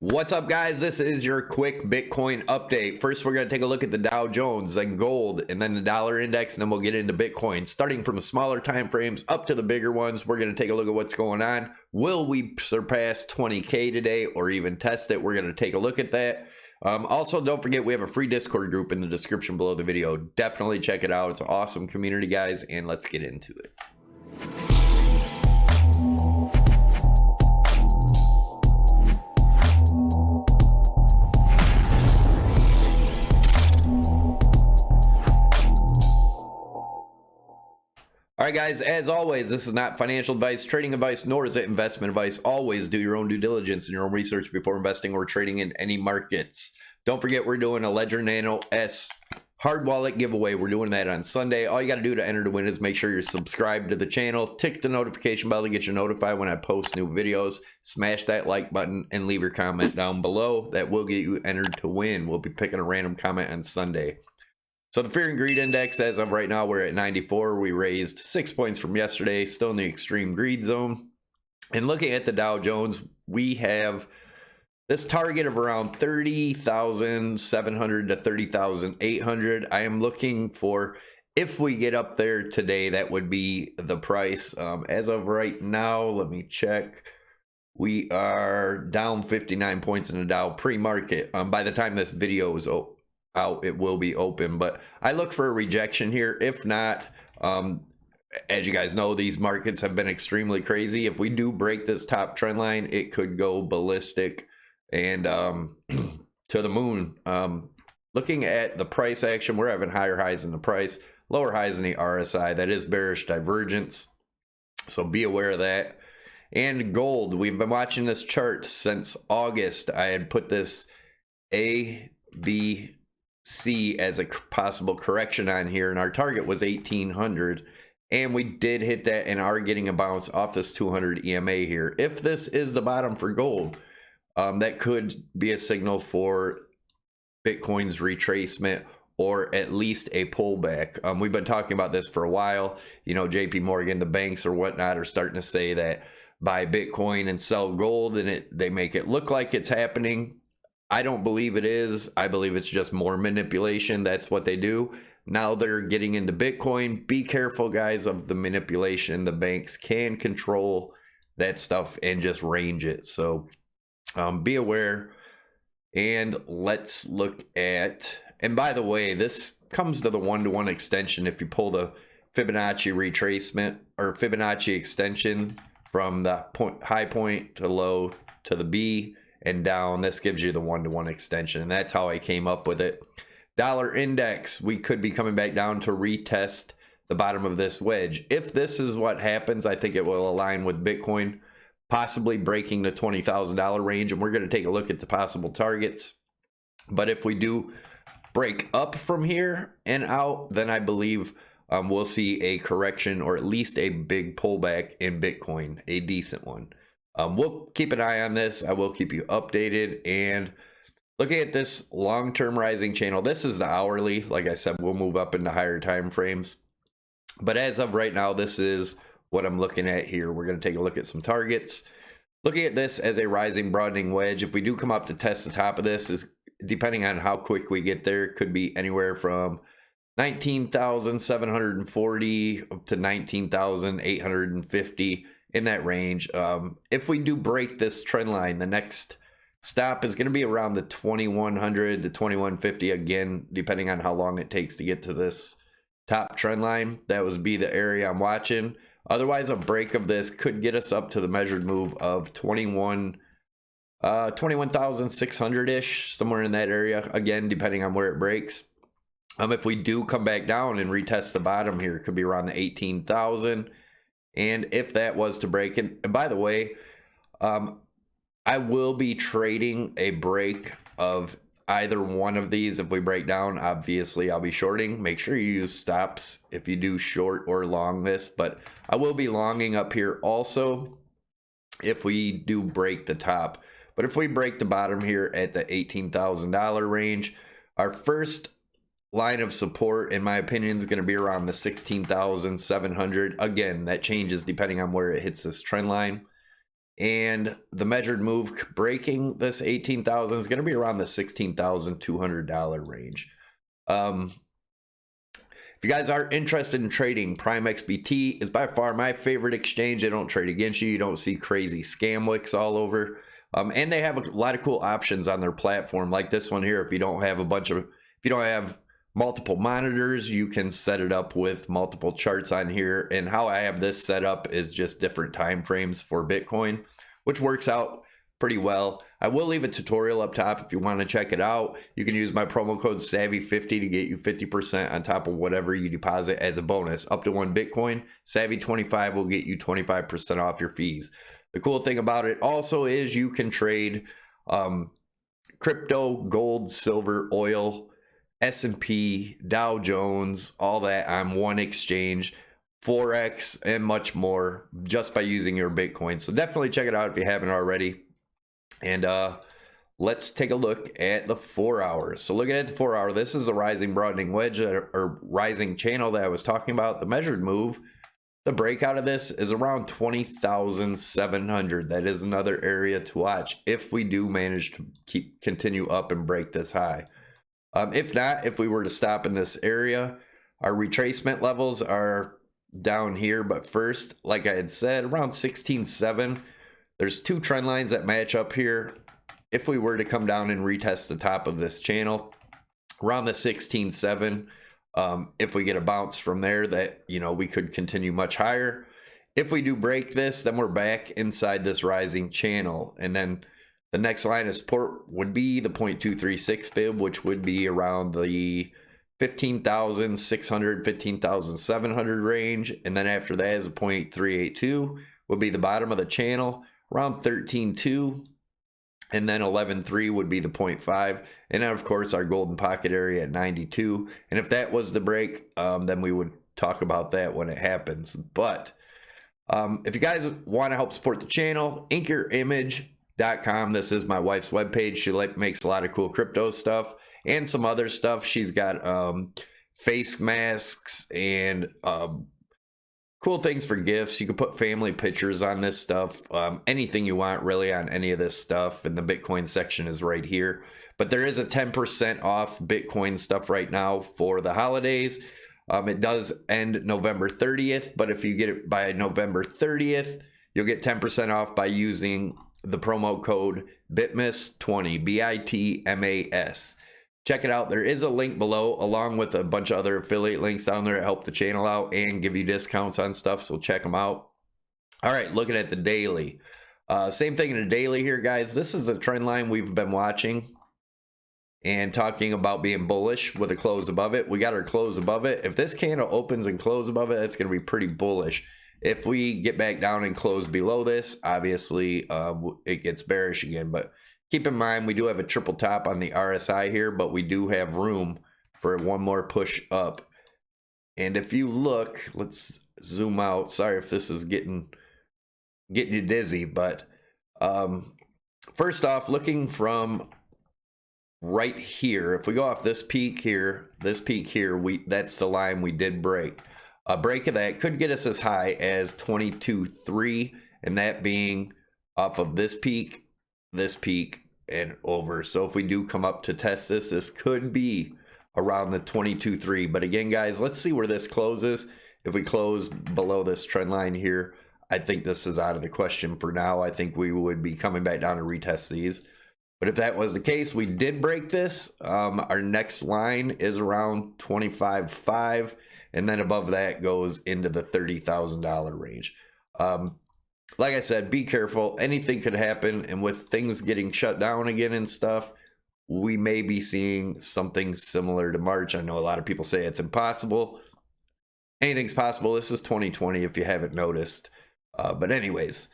What's up, guys? This is your quick Bitcoin update. First, we're going to take a look at the Dow Jones, then gold, and then the dollar index, and then we'll get into Bitcoin. Starting from the smaller time frames up to the bigger ones, we're going to take a look at what's going on. Will we surpass 20K today or even test it? We're going to take a look at that. Also, don't forget, we have a free Discord group in the description below the video. Definitely check it out. It's an awesome community, guys, and let's get into it. All right, guys, as always, this is not financial advice, trading advice, nor is it investment advice. Always do your own due diligence and your own research before investing or trading in any markets. Don't forget, we're doing a Ledger Nano S hard wallet giveaway. We're doing that on Sunday. All you got to do to enter to win is make sure you're subscribed to the channel. Tick the notification bell to get you notified when I post new videos. Smash that like button and leave your comment down below. That will get you entered to win. We'll be picking a random comment on Sunday. So the fear and greed index, as of right now, we're at 94. We raised 6 points from yesterday, still in the extreme greed zone. And looking at the Dow Jones, we have this target of around 30,700 to 30,800. I am looking for, if we get up there today, that would be the price. As of right now, let me check. We are down 59 points in the Dow pre-market. By the time this video is out, it will be open, but I look for a rejection here. If not, as you guys know, these markets have been extremely crazy. If we do break this top trend line, it could go ballistic and to the moon. Looking at the price action, we're having higher highs in the price, lower highs in the RSI. That is bearish divergence, so be aware of that. And gold, we've been watching this chart since August. I had put this A, B, C as a possible correction on here, and our target was 1800, and we did hit that and are getting a bounce off this 200 EMA here. If this is the bottom for gold, that could be a signal for Bitcoin's retracement or at least a pullback. We've been talking about this for a while. You know, JP Morgan, the banks or whatnot are starting to say that buy Bitcoin and sell gold, and they make it look like it's happening. I don't believe it is. I believe it's just more manipulation. That's what they do. Now they're getting into Bitcoin. Be careful, guys, of the manipulation. The banks can control that stuff and just range it. So be aware. And let's look at, and by the way, this comes to the one-to-one extension. If you pull the Fibonacci retracement or Fibonacci extension from the high point to low to the B and down, this gives you the one-to-one extension, and that's how I came up with it. Dollar index, we could be coming back down to retest the bottom of this wedge. If this is what happens, I think it will align with Bitcoin, possibly breaking the $20,000 range, and we're going to take a look at the possible targets. But if we do break up from here and out, then I believe we'll see a correction or at least a big pullback in Bitcoin, a decent one. We'll keep an eye on this. I will keep you updated. And looking at this long-term rising channel, this is the hourly. Like I said, we'll move up into higher time frames. But as of right now, this is what I'm looking at here. We're going to take a look at some targets. Looking at this as a rising broadening wedge, if we do come up to test the top of this, is depending on how quick we get there, it could be anywhere from 19,740 up to 19,850. In that range. If we do break this trend line, the next stop is going to be around the 2100 to 2150 again, depending on how long it takes to get to this top trend line. That would be the area I'm watching. Otherwise, a break of this could get us up to the measured move of 21,600-ish, somewhere in that area, again, depending on where it breaks. If we do come back down and retest the bottom here, it could be around the 18,000. And if that was to break, and by the way, I will be trading a break of either one of these. If we break down, obviously I'll be shorting. Make sure you use stops if you do short or long this, but I will be longing up here also if we do break the top. But if we break the bottom here at the $18,000 range, our first line of support, in my opinion, is going to be around the 16,700. Again, that changes depending on where it hits this trend line. And the measured move breaking this 18,000 is going to be around the $16,200 range. If you guys are interested in trading, Prime XBT is by far my favorite exchange. They don't trade against you. You don't see crazy scam wicks all over. And they have a lot of cool options on their platform, like this one here. If you don't have if you don't have multiple monitors, you can set it up with multiple charts on here. And how I have this set up is just different time frames for Bitcoin, which works out pretty well. I will leave a tutorial up top if you want to check it out. You can use my promo code Savy50 to get you 50% on top of whatever you deposit as a bonus. Up to 1 Bitcoin, Savy25 will get you 25% off your fees. The cool thing about it also is you can trade crypto, gold, silver, oil, S&P, Dow Jones, all that on one exchange, Forex, and much more just by using your Bitcoin. So definitely check it out if you haven't already. And let's take a look at the 4 hours. So looking at the 4 hour, this is a rising broadening wedge or rising channel that I was talking about. The measured move, the breakout of this is around 20,700. That is another area to watch if we do manage to continue up and break this high. If not, if we were to stop in this area, our retracement levels are down here. But first, like I had said, around 16.7. There's 2 trend lines that match up here. If we were to come down and retest the top of this channel around the 16.7, if we get a bounce from there, that, you know, we could continue much higher. If we do break this, then we're back inside this rising channel. And then the next line of support would be the 0.236 fib, which would be around the 15,600, 15,700 range. And then after that is a 0.382 would be the bottom of the channel, around 13.2. And then 11.3 would be the 0.5. And then, of course, our golden pocket area at 92. And if that was the break, then we would talk about that when it happens. But if you guys want to help support the channel, inkyourimage.com. This is my wife's webpage. She makes a lot of cool crypto stuff and some other stuff. She's got face masks and cool things for gifts. You can put family pictures on this stuff. Anything you want really on any of this stuff. And the Bitcoin section is right here. But there is a 10% off Bitcoin stuff right now for the holidays. It does end November 30th. But if you get it by November 30th, you'll get 10% off by using the promo code BITMAS20, BITMAS. Check it out. There is a link below along with a bunch of other affiliate links down there to help the channel out and give you discounts on stuff. So check them out. All right, looking at the daily. Same thing in the daily here, guys. This is a trend line we've been watching and talking about being bullish with a close above it. We got our close above it. If this candle opens and close above it, that's going to be pretty bullish. If we get back down and close below this, obviously it gets bearish again. But keep in mind, we do have a triple top on the RSI here, but we do have room for one more push up. And if you look, let's zoom out. Sorry if this is getting you dizzy, but first off, looking from right here, if we go off this peak here, that's the line we did break. A break of that could get us as high as 22.3, and that being off of this peak, and over. So if we do come up to test this could be around the 22.3. But again, guys, let's see where this closes. If we close below this trend line here, I think this is out of the question for now. I think we would be coming back down to retest these. But if that was the case, we did break this. Our next line is around 25.5, and then above that goes into the $30,000 range. Like I said, be careful. Anything could happen. And with things getting shut down again and stuff, we may be seeing something similar to March. I know a lot of people say it's impossible. Anything's possible. This is 2020 if you haven't noticed. But anyways,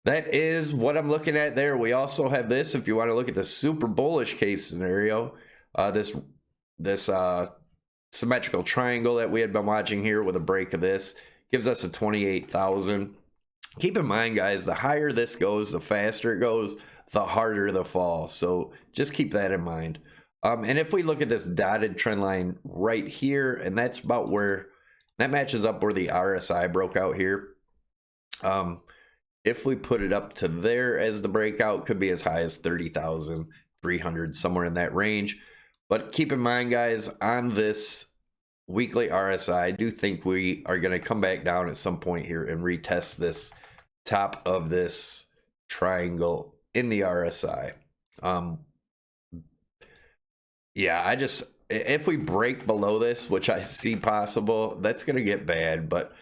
that is what I'm looking at there. We also have this, if you want to look at the super bullish case scenario, this symmetrical triangle that we had been watching here with a break of this gives us a 28,000. Keep in mind, guys, the higher this goes, the faster it goes, the harder the fall. So just keep that in mind. And if we look at this dotted trend line right here, and that's about where that matches up where the RSI broke out here. if we put it up to there as the breakout, could be as high as 30,300, somewhere in that range. But keep in mind, guys, on this weekly RSI, I do think we are going to come back down at some point here and retest this top of this triangle in the RSI. Yeah, if we break below this, which I see possible, that's going to get bad, but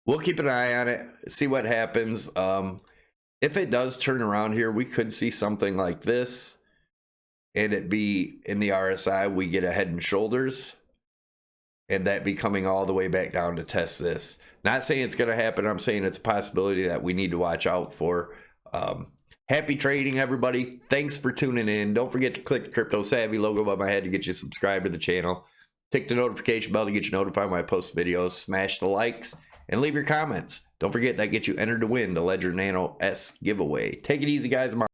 we'll keep an eye on it, see what happens. If it does turn around here, we could see something like this, and it be in the RSI, we get a head and shoulders, and that be coming all the way back down to test this. Not saying it's going to happen. I'm saying it's a possibility that we need to watch out for. Happy trading, everybody. Thanks for tuning in. Don't forget to click the Crypto Savvy logo above my head to get you subscribed to the channel. Tick the notification bell to get you notified when I post videos. Smash the likes and leave your comments. Don't forget that gets you entered to win the Ledger Nano S giveaway. Take it easy, guys.